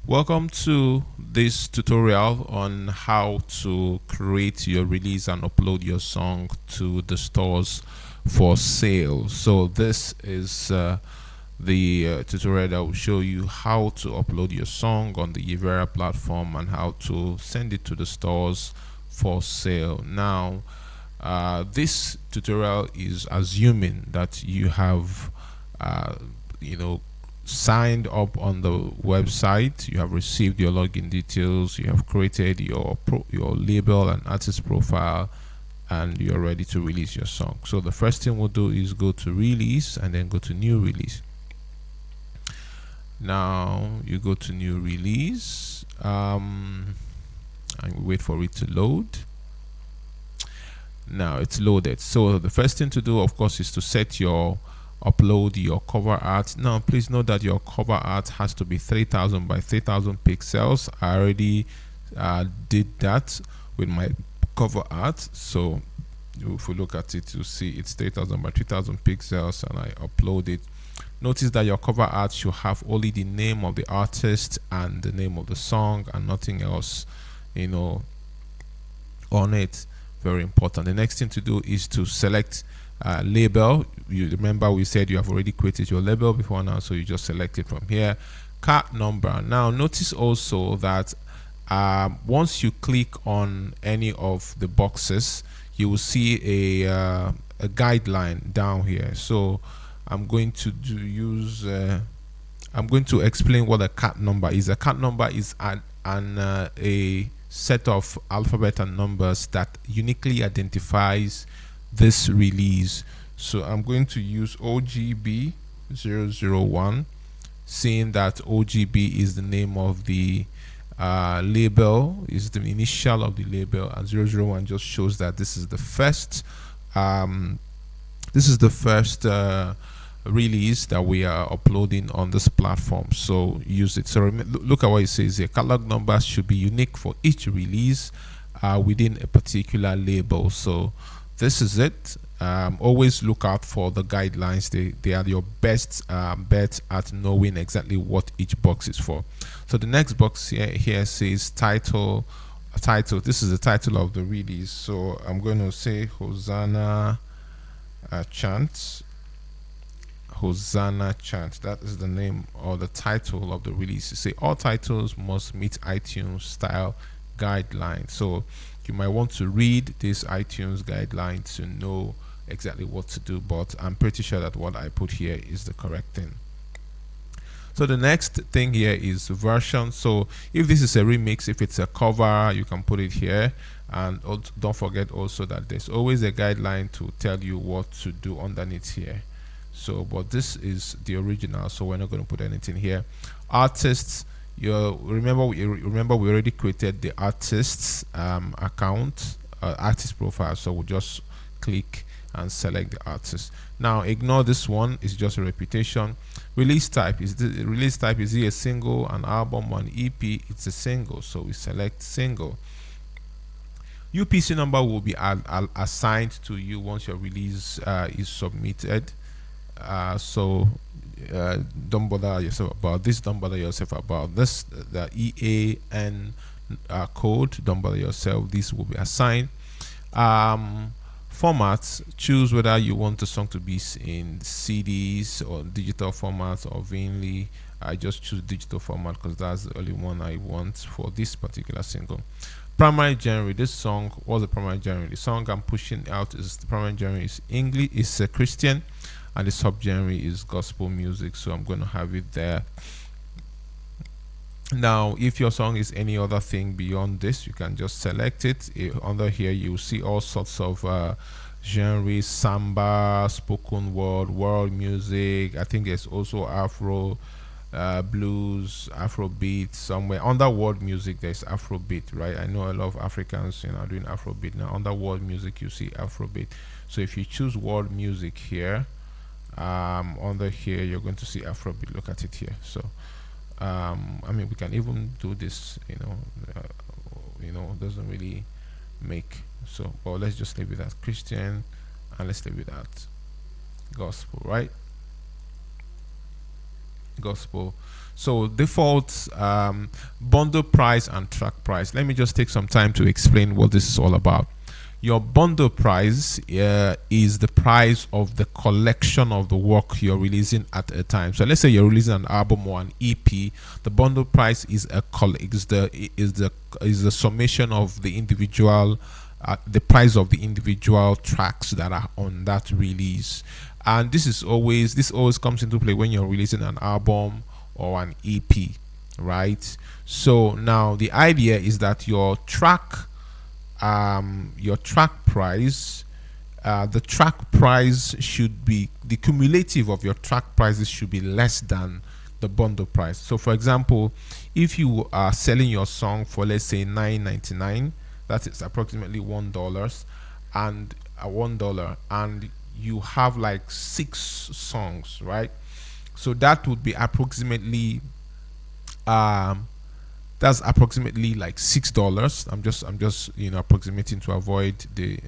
Welcome to this tutorial on how to create your release and upload your song to the stores for sale. So this is the tutorial that will show you how to upload your song on the Evera platform and how to send it to the stores for sale. Now, this tutorial is assuming that you have uh, you know signed up on the website, you have received your login details, you have created your label and artist profile, and you're ready to release your song. So the first thing we'll do is go to release and then go to new release. Now you go to new release, and we wait for it to load. Now it's loaded. So the first thing to do, of course, is to set your upload your cover art. Now please note that your cover art has to be 3000 by 3000 pixels. I already did that with my cover art. So if we look at it, you'll see it's 3000 by 3000 pixels, and I upload it. Notice that your cover art should have only the name of the artist and the name of the song and nothing else, on it. Very important. The next thing to do is to select label. You remember we said you have already created your label before now, so you just select it from here. Card number. Now notice also that once you click on any of the boxes, you will see a guideline down here. So I'm going to I'm going to explain what a card number is. A card number is a set of alphabet and numbers that uniquely identifies this release. So I'm going to use OGB 001, seeing that OGB is the name of the label, is the initial of the label, and 001 just shows that this is the first release that we are uploading on this platform, so use it. So look at what it says here. Catalog numbers should be unique for each release within a particular label. So this is it. Always look out for the guidelines. They are your best bet at knowing exactly what each box is for. So the next box here says title. This is the title of the release, so I'm going to say Hosanna chant. Hosanna chant. That is the name or the title of the release. You say all titles must meet iTunes style guidelines. So you might want to read this iTunes guideline to know exactly what to do, but I'm pretty sure that what I put here is the correct thing. So the next thing here is version. So if this is a remix, if it's a cover, you can put it here. And don't forget also that there's always a guideline to tell you what to do underneath here. So but this is the original, so we're not going to put anything here. Artists, remember we already created the artists account, artist profile, so we'll just click and select the artist. Now ignore this one, it's just a repetition. Release type is it a single, an album, an EP? It's a single, so we select single. UPC number will be assigned to you once your release is submitted. So don't bother yourself about this. Don't bother yourself about this. The EAN code. Don't bother yourself. This will be assigned. Formats. Choose whether you want the song to be in CDs or digital format or vinyl. I just choose digital format because that's the only one I want for this particular single. Primary genre. This song was the primary genre. The song I'm pushing out is the primary genre is English. It's a Christian. And the subgenre is gospel music, so I'm going to have it there. Now if your song is any other thing beyond this, you can just select it. Under here you'll see all sorts of genres: samba, spoken word, world music. I think there's also Afro, blues, Afrobeat somewhere. Under world music there's Afrobeat, right? I know a lot of Africans are doing Afrobeat now. Under world music you see Afrobeat. So if you choose world music here, under here you're going to see Afrobeat. Look at it here. So I mean, we can even do this, doesn't really make so, but let's just leave it as Christian and let's leave it at gospel, right? gospel. So default bundle price and track price. Let me just take some time to explain what this is all about. Your bundle price is the price of the collection of the work you're releasing at a time. So let's say you're releasing an album or an EP. The bundle price is the summation of the individual the price of the individual tracks that are on that release. And this always comes into play when you're releasing an album or an EP, right? So now the idea is that your track price, the track price should be, the cumulative of your track prices should be less than the bundle price. So for example, if you are selling your song for, let's say, $9.99, that is approximately $1, and $1, and you have like 6 songs, right? So that would be approximately that's approximately like $6. I'm just approximating to avoid the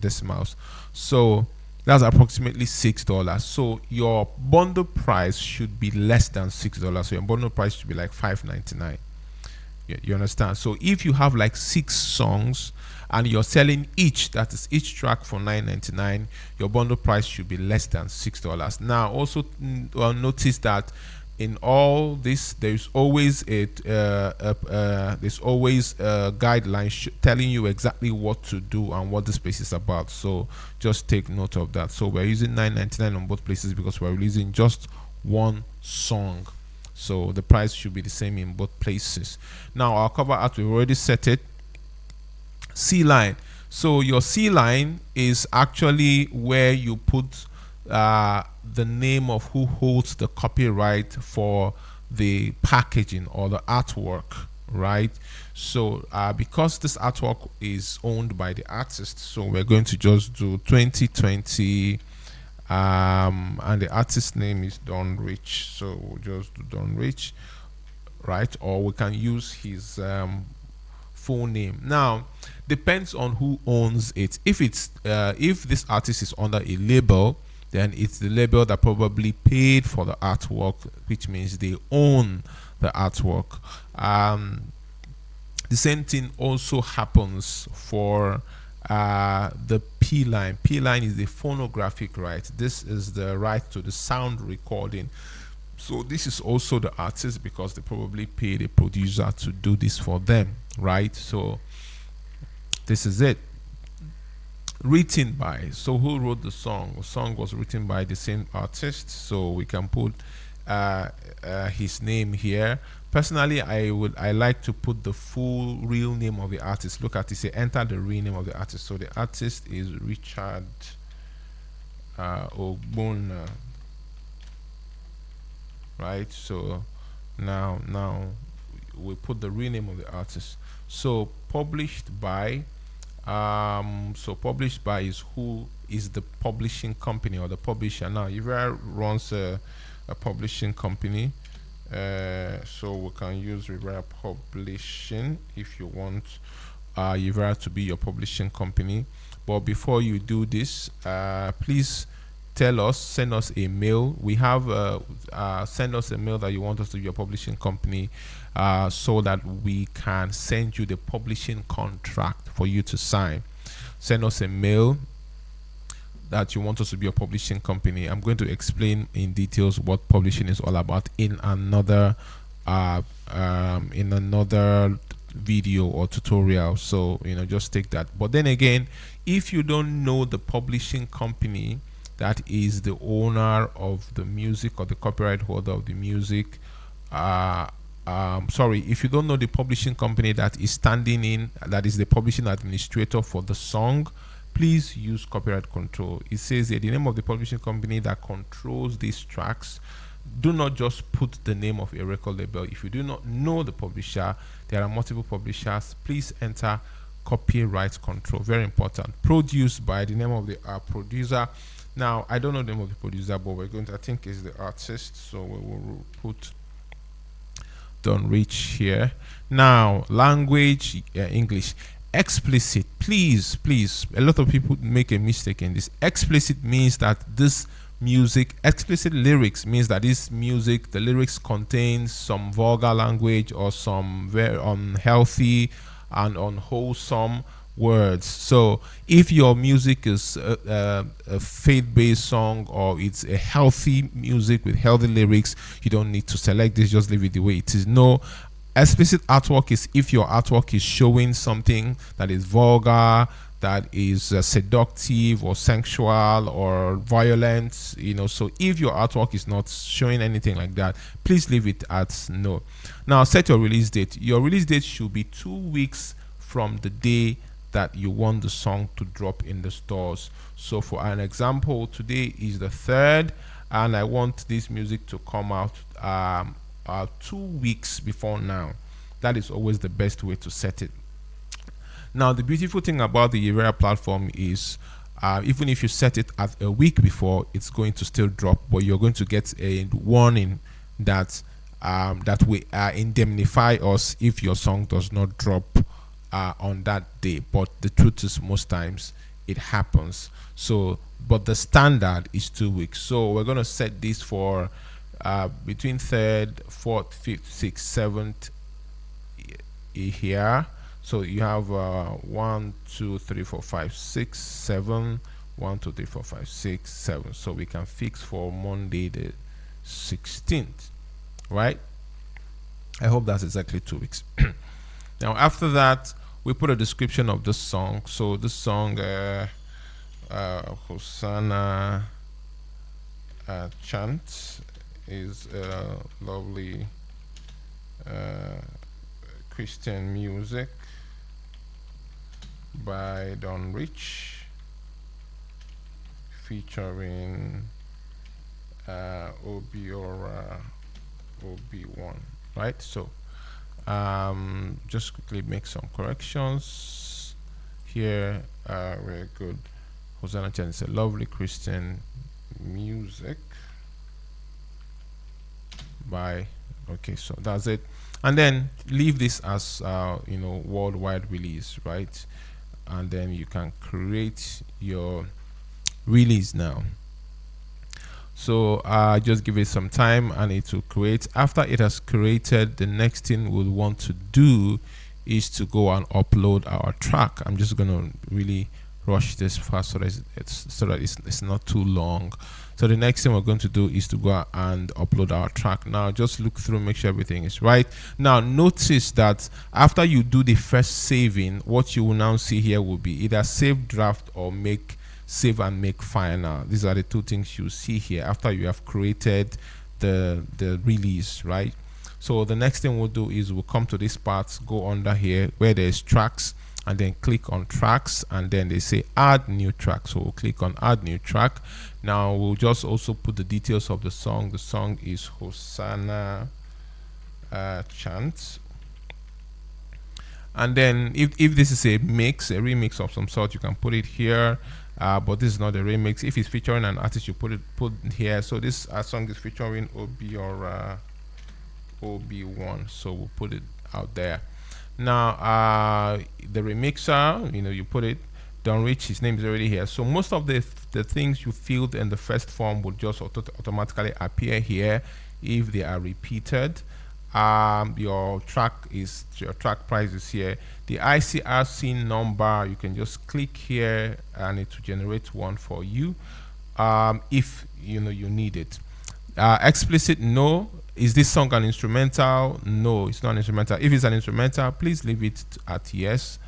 decimals. So that's approximately $6. So your bundle price should be less than $6. So your bundle price should be like $5.99. You understand? So if you have like 6 songs and you're selling each track for $9.99, your bundle price should be less than $6. Now also notice that in all this, there's always a guideline telling you exactly what to do and what the space is about. So just take note of that. So we're using $9.99 on both places because we're releasing just one song. So the price should be the same in both places. Now our cover art, we've already set it. C line. So your C line is actually where you put the name of who holds the copyright for the packaging or the artwork, right? So because this artwork is owned by the artist, so we're going to just do 2020 and the artist name is Don Rich, so we'll just do Don Rich, right? Or we can use his full name. Now depends on who owns it. If this artist is under a label, then it's the label that probably paid for the artwork, which means they own the artwork. The same thing also happens for the P line. P line is the phonographic right. This is the right to the sound recording. So this is also the artist because they probably paid a producer to do this for them, right? So this is it. Written by, so who wrote the song? The song was written by the same artist, so we can put his name here. Personally, I like to put the full real name of the artist. Look at it, say enter the real name of the artist. So the artist is Richard Ogbonna, right? So now we put the real name of the artist. So published by, so published by is who is the publishing company or the publisher. Now Rivera runs a publishing company, so we can use Rivera Publishing if you want Rivera to be your publishing company. But before you do this, please send us a mail. We have send us a mail that you want us to be your publishing company, so that we can send you the publishing contract for you to sign. Send us a mail that you want us to be a publishing company. I'm going to explain in details what publishing is all about in another video or tutorial. So just take that. But then again, if you don't know the publishing company that is the owner of the music or the copyright holder of the music, if you don't know the publishing company that is standing in, that is the publishing administrator for the song, please use copyright control. It says here the name of the publishing company that controls these tracks. Do not just put the name of a record label. If you do not know the publisher, there are multiple publishers. Please enter copyright control. Very important. Produced by the name of the producer. Now I don't know the name of the producer, but we're going to, I think it's the artist, so we will put Don Rich here. Now language, English. Explicit, please, a lot of people make a mistake in this. Explicit means that this music. Explicit lyrics means that this music, the lyrics contains some vulgar language or some very unhealthy and unwholesome words. So if your music is a faith-based song or it's a healthy music with healthy lyrics, you don't need to select this, just leave it the way it is. No, explicit artwork is if your artwork is showing something that is vulgar, that is seductive or sensual or violent, so if your artwork is not showing anything like that, please leave it at no. Now set your release date. Your release date should be 2 weeks from the day that you want the song to drop in the stores. So for an example, today is the 3rd and I want this music to come out 2 weeks before now. That is always the best way to set it. Now the beautiful thing about the Uvera platform is even if you set it at a week before, it's going to still drop, but you're going to get a warning that that will indemnify us if your song does not drop on that day. But the truth is most times it happens. So but the standard is 2 weeks. So we're going to set this for between 3rd, 4th, 5th, 6th, 7th here. So you have 1, 2, 3, 4, 5, 6, 7. 1, 2, 3, 4, 5, 6, 7. So we can fix for Monday the 16th, right? I hope that's exactly 2 weeks. Now after that, we put a description of this song. So this song, Hosanna chant, is lovely Christian music by Don Rich featuring Obiora OB1, right? So just quickly make some corrections here. Very good. Hosanna chant is a lovely Christian music by, okay, so that's it. And then leave this as worldwide release, right? And then you can create your release now. So just give it some time and it will create. After it has created, the next thing we'll want to do is to go and upload our track. I'm just gonna really rush this fast so that it's not too long. So the next thing we're going to do is to go and upload our track. Now just look through, make sure everything is right. Now notice that after you do the first saving, what you will now see here will be either save draft or save and make final. These are the two things you see here after you have created the release, right? So the next thing we'll do is we'll come to this part, go under here where there's tracks, and then click on tracks, and then they say add new track. So we'll click on add new track. Now we'll just also put the details of the song. The song is Hosanna chant. And then if this is a remix of some sort, you can put it here. But this is not a remix. If it's featuring an artist, you put here. So this song is featuring Obiora OB1. So we'll put it out there. Now the remixer, you put it. Don Rich, his name is already here. So most of the things you filled in the first form will just automatically appear here if they are repeated. Your track price is here. The ICRC number, you can just click here and it will generate one for you if you need it. Explicit, no. Is this song an instrumental? No, it's not an instrumental. If it's an instrumental, please leave it at yes.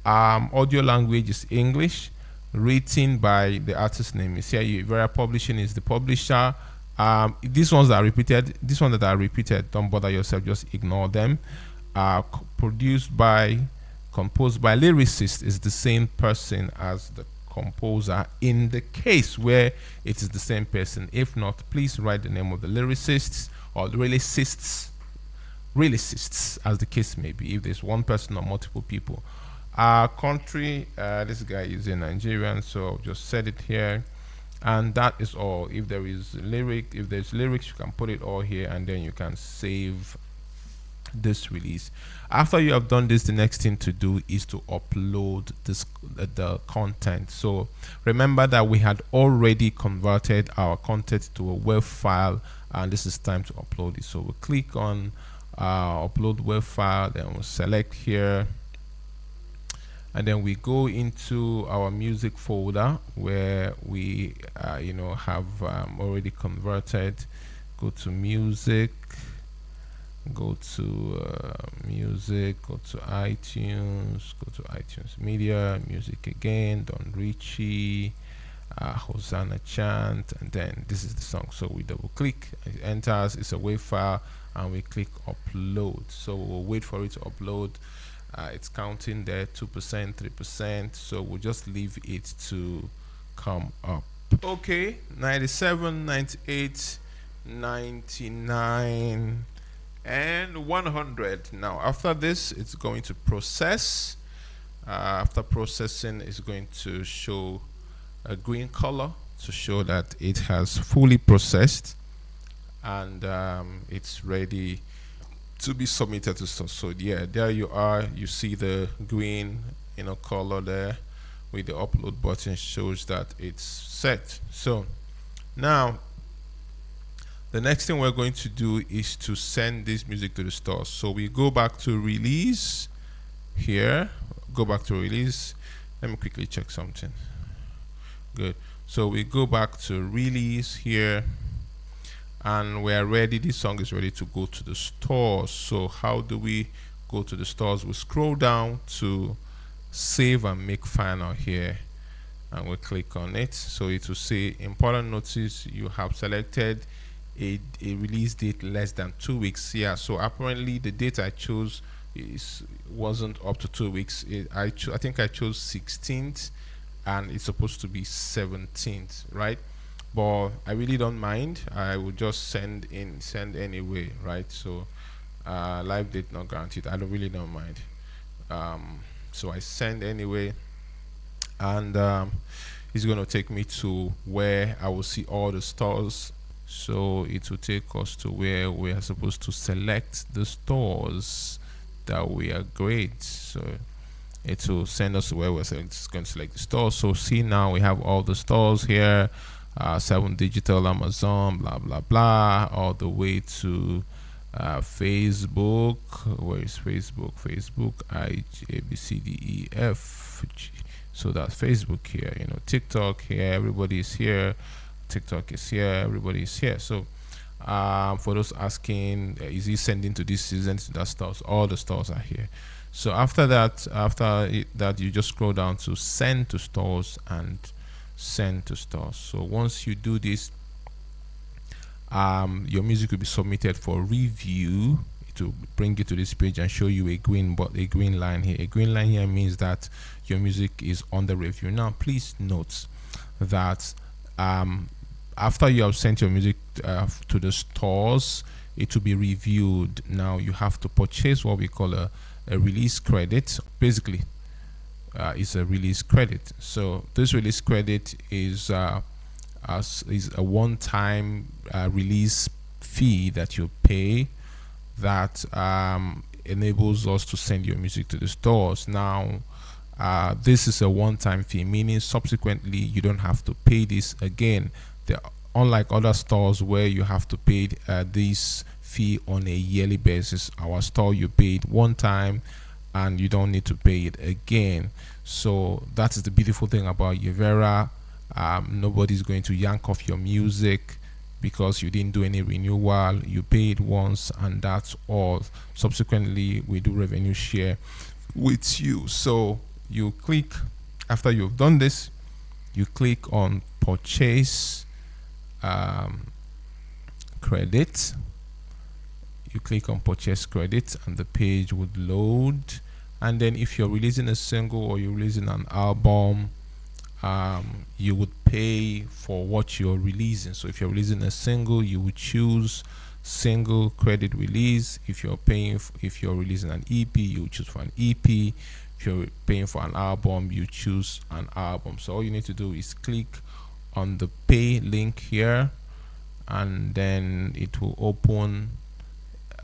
Audio language is English. Written by the artist name is here. Uvera Publishing is the publisher. These ones that are repeated, don't bother yourself, just ignore them. Composed by lyricist is the same person as the composer in the case where it is the same person. If not, please write the name of the lyricists or the lyricists as the case may be, if there's one person or multiple people. Country, this guy is in Nigerian, so I'll just set it here. And that is all. If there's lyrics, you can put it all here, and then you can save this release. After you have done this, the next thing to do is to upload this the content. So remember that we had already converted our content to a WAV file, and this is time to upload it. So we'll click on upload WAV file, then we'll select here, and then we go into our music folder where we have already converted. Go to music, go to music, go to iTunes, go to iTunes Media, music again, Don Richie, Hosanna Chant, and then this is the song. So we double click, it enters, it's a WAV file, and we click upload. So we'll wait for it to upload. It's counting there, 2%, 3%, so we'll just leave it to come up. Okay, 97, 98, 99, and 100. Now after this, it's going to process. After processing, it's going to show a green color to show that it has fully processed, and it's ready to be submitted to source. So yeah, there you are. You see the green color there with the upload button, shows that it's set. So now the next thing we're going to do is to send this music to the store. So we go back to release here, go back to release. Let me quickly check something. Good. So we go back to release here, and we are ready. This song is ready to go to the stores. So how do we go to the stores? We scroll down to save and make final here, and we click on it. So it will say important notice, you have selected a release date less than 2 weeks. Yeah, so apparently the date I chose wasn't up to 2 weeks. I think I chose 16th, and it's supposed to be 17th, right? But I really don't mind. I will just send anyway, right? So live date not guaranteed. I really don't mind. So I send anyway, and it's going to take me to where I will see all the stores. So it will take us to where we are supposed to select the stores that we are great. So it will send us to where we're going to select the stores. So see, now we have all the stores here. 7 Digital, Amazon, blah blah blah, all the way to Facebook. Where is Facebook? Facebook, I, J, B, C, D, E, F, G. So that's Facebook here. TikTok here. Everybody is here. TikTok is here. Everybody is here. So for those asking, is he sending to this season, to that stores? All the stores are here. So after that, you just scroll down to send to stores and send to stores. So once you do this, your music will be submitted for review. It will bring you to this page and show you a green line here. A green line here means that your music is under review. Now please note that after you have sent your music to the stores, it will be reviewed. Now you have to purchase what we call a release credit. Basically it's a release credit. So this release credit is a one-time release fee that you pay that enables us to send your music to the stores. Now this is a one-time fee, meaning subsequently you don't have to pay this again. Unlike other stores where you have to pay this fee on a yearly basis, our store you paid one time and you don't need to pay it again. So that is the beautiful thing about Yevera. Nobody's going to yank off your music because you didn't do any renewal. You paid once and that's all. Subsequently, we do revenue share with you. So you click, after you've done this, you click on purchase credit. You click on purchase credit and the page would load. And then if you're releasing a single or you're releasing an album, you would pay for what you're releasing. So if you're releasing a single, you would choose single credit release. If you're releasing an EP, you would choose for an EP. If you're paying for an album, you choose an album. So all you need to do is click on the pay link here, and then it will open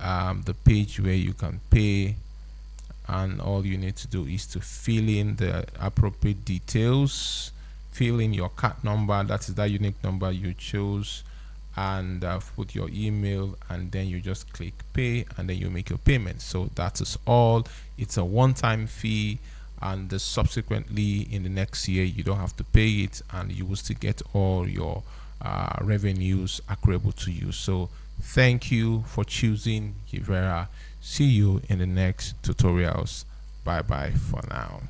the page where you can pay, and all you need to do is to fill in the appropriate details, fill in your card number, that is that unique number you chose, and put your email, and then you just click pay, and then you make your payment. So that is all. It's a one-time fee, and subsequently in the next year you don't have to pay it, and you will still get all your revenues accruable to you. So thank you for choosing Givera. See you in the next tutorials. Bye bye for now.